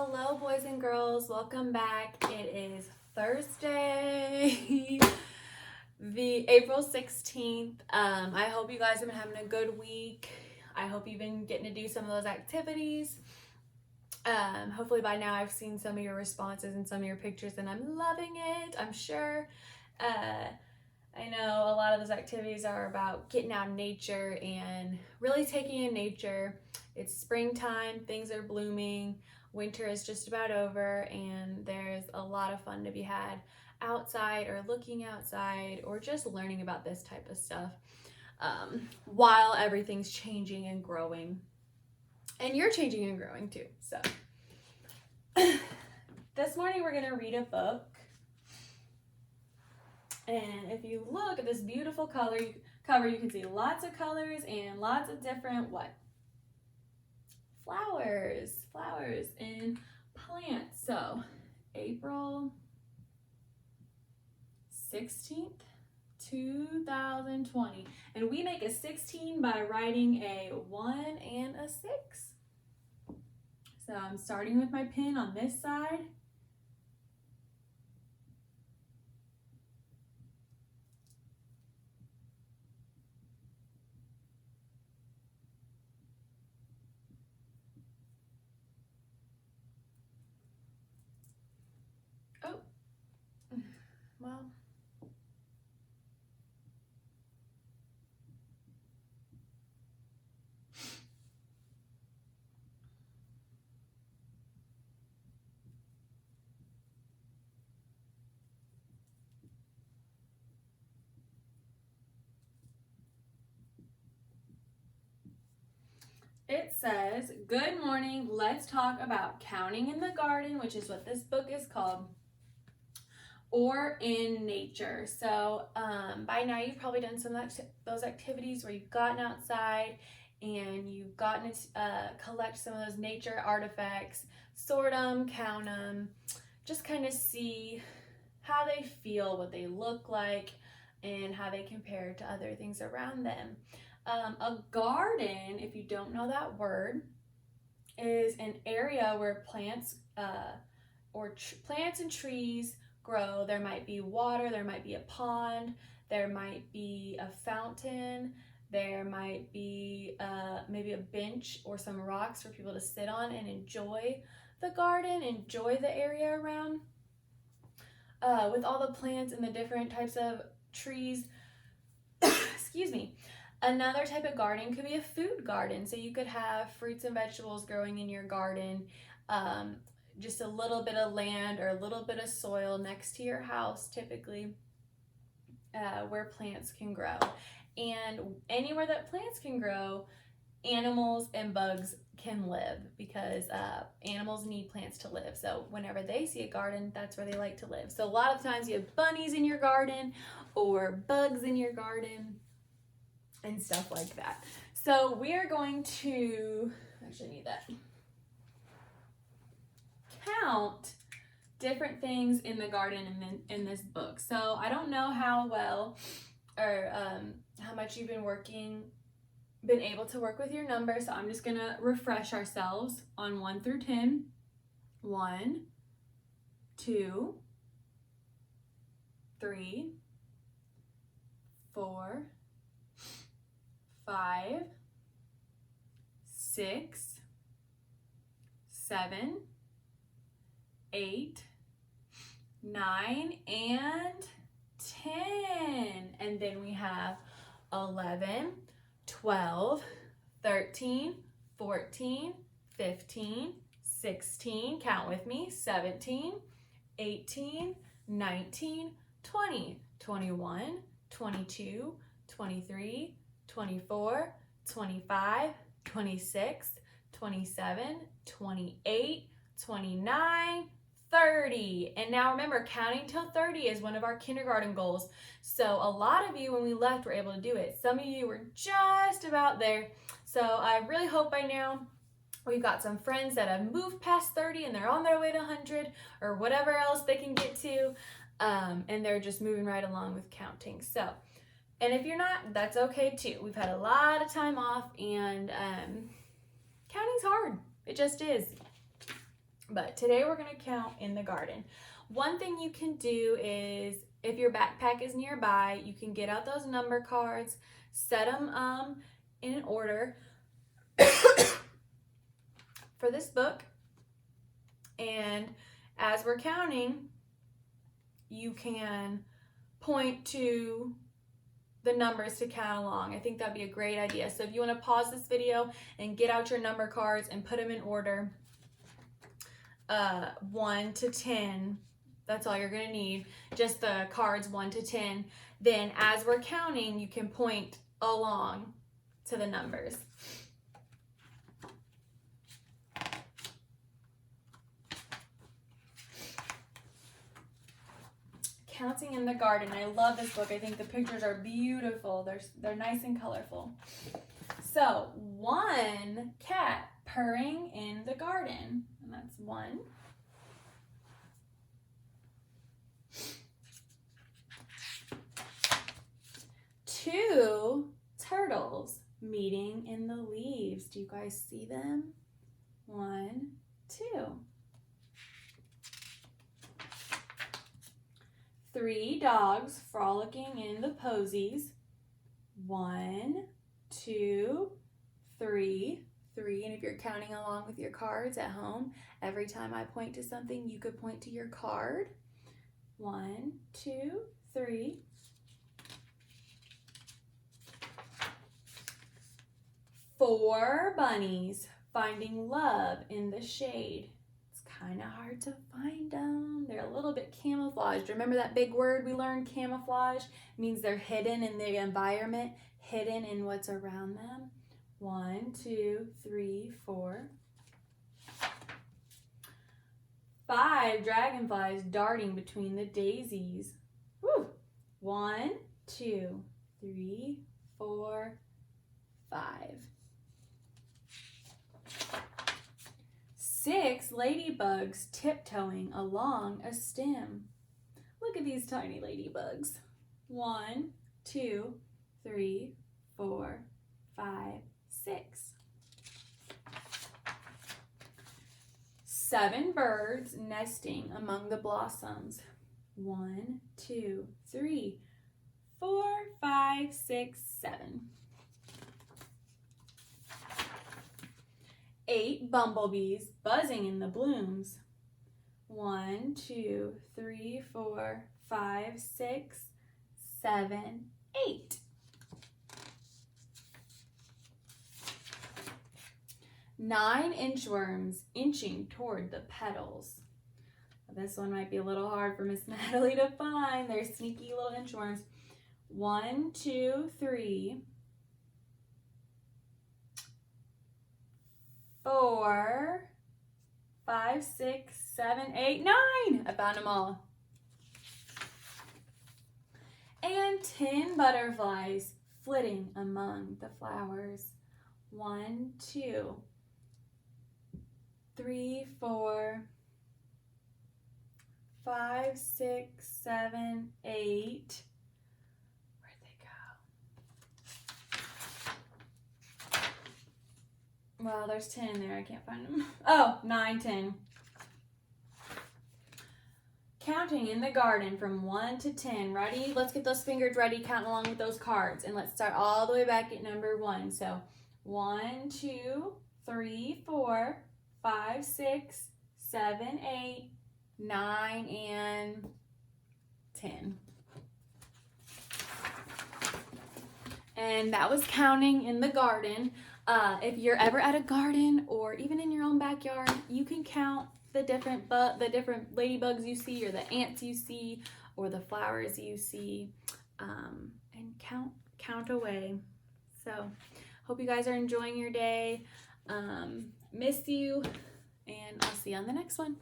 Hello, boys and girls. Welcome back. It is Thursday, the April 16th. I hope you guys have been having a good week. I hope you've been getting to do some of those activities. Hopefully by now I've seen some of your responses and some of your pictures, and I'm loving it, I'm sure. I know a lot of those activities are about getting out in nature and really taking in nature. It's springtime, things are blooming, winter is just about over, and there's a lot of fun to be had outside or looking outside or just learning about this type of stuff while everything's changing and growing. And you're changing and growing too. So this morning we're going to read a book. And if you look at this beautiful cover, you can see lots of colors and lots of different flowers and plants. So April 16th, 2020. And we make a 16 by writing a 1 and a 6. So I'm starting with my pen on this side. Oh, well. It says, good morning, let's talk about counting in the garden, which is what this book is called, or in nature. So by now you've probably done some of those activities where you've gotten outside and you've gotten to collect some of those nature artifacts, sort them, count them, just kind of see how they feel, what they look like, and how they compare to other things around them. A garden, if you don't know that word, is an area where plants plants and trees grow. There might be water, there might be a pond, there might be a fountain, there might be maybe a bench or some rocks for people to sit on and enjoy the garden, enjoy the area around. With all the plants and the different types of trees, excuse me. Another type of garden could be a food garden. So you could have fruits and vegetables growing in your garden, just a little bit of land or a little bit of soil next to your house, typically, where plants can grow. And anywhere that plants can grow, animals and bugs can live, because animals need plants to live. So whenever they see a garden, that's where they like to live. So a lot of times you have bunnies in your garden or bugs in your garden and stuff like that. So we are going to, actually need that, count different things in the garden in this book. So I don't know how well or how much you've been able to work with your numbers. So I'm just gonna refresh ourselves on 1 through 10. 1, 2, 3, 4, 5, 6, 7, 8, 9, and 10. And then we have 11, 12, 13, 14, 15, 16, count with me, 17, 18, 19, 20, 21, 22, 23, 24, 25, 26, 27, 28, 29, 30. And now remember, counting till 30 is one of our kindergarten goals. So a lot of you, when we left, were able to do it. Some of you were just about there. So I really hope by now we've got some friends that have moved past 30 and they're on their way to 100 or whatever else they can get to. And they're just moving right along with counting. So, and if you're not, that's okay too. We've had a lot of time off, and counting's hard. It just is. But today we're going to count in the garden. One thing you can do is, if your backpack is nearby, you can get out those number cards, set them in an order for this book. And as we're counting, you can point to the numbers to count along. I think that'd be a great idea. So if you want to pause this video and get out your number cards and put them in order, 1 to 10, that's all you're going to need, just the cards 1 to 10. Then as we're counting, you can point along to the numbers. Counting in the Garden. I love this book. I think the pictures are beautiful. They're nice and colorful. So, one cat purring in the garden. And that's 1. 2 turtles meeting in the leaves. Do you guys see them? 1, 2. 3 dogs frolicking in the posies. 1, 2, 3. 3. And if you're counting along with your cards at home, every time I point to something, you could point to your card. 1, 2, 3. 4 bunnies finding love in the shade. It's kind of hard to find them. They're a little bit camouflaged. Remember that big word we learned, camouflage? It means they're hidden in the environment, hidden in what's around them. 1, 2, 3, 4. 5 dragonflies darting between the daisies. Woo! 1, 2, 3, 4, 5. 6 ladybugs tiptoeing along a stem. Look at these tiny ladybugs. 1, 2, 3, 4, 5, 6. 7 birds nesting among the blossoms. 1, 2, 3, 4, 5, 6, 7. 8 bumblebees buzzing in the blooms. 1, 2, 3, 4, 5, 6, 7, 8. 9 inchworms inching toward the petals. This one might be a little hard for Miss Natalie to find. They're sneaky little inchworms. 1, 2, 3, 4, 5, 6, 7, 8, 9. I found them all. And 10 butterflies flitting among the flowers. 1, 2, 3, 4, 5, 6, 7, 8. Where'd they go? Well, there's 10 in there. I can't find them. Oh, 9, 10. Counting in the garden from 1 to 10. Ready? Let's get those fingers ready, counting along with those cards. And let's start all the way back at number 1. So 1, 2, 3, 4, 5, 6, 7, 8, 9, and 10. And that was counting in the garden. If you're ever at a garden or even in your own backyard, you can count the different ladybugs you see, or the ants you see, or the flowers you see, and count away. So hope you guys are enjoying your day. Miss you, and I'll see you on the next one.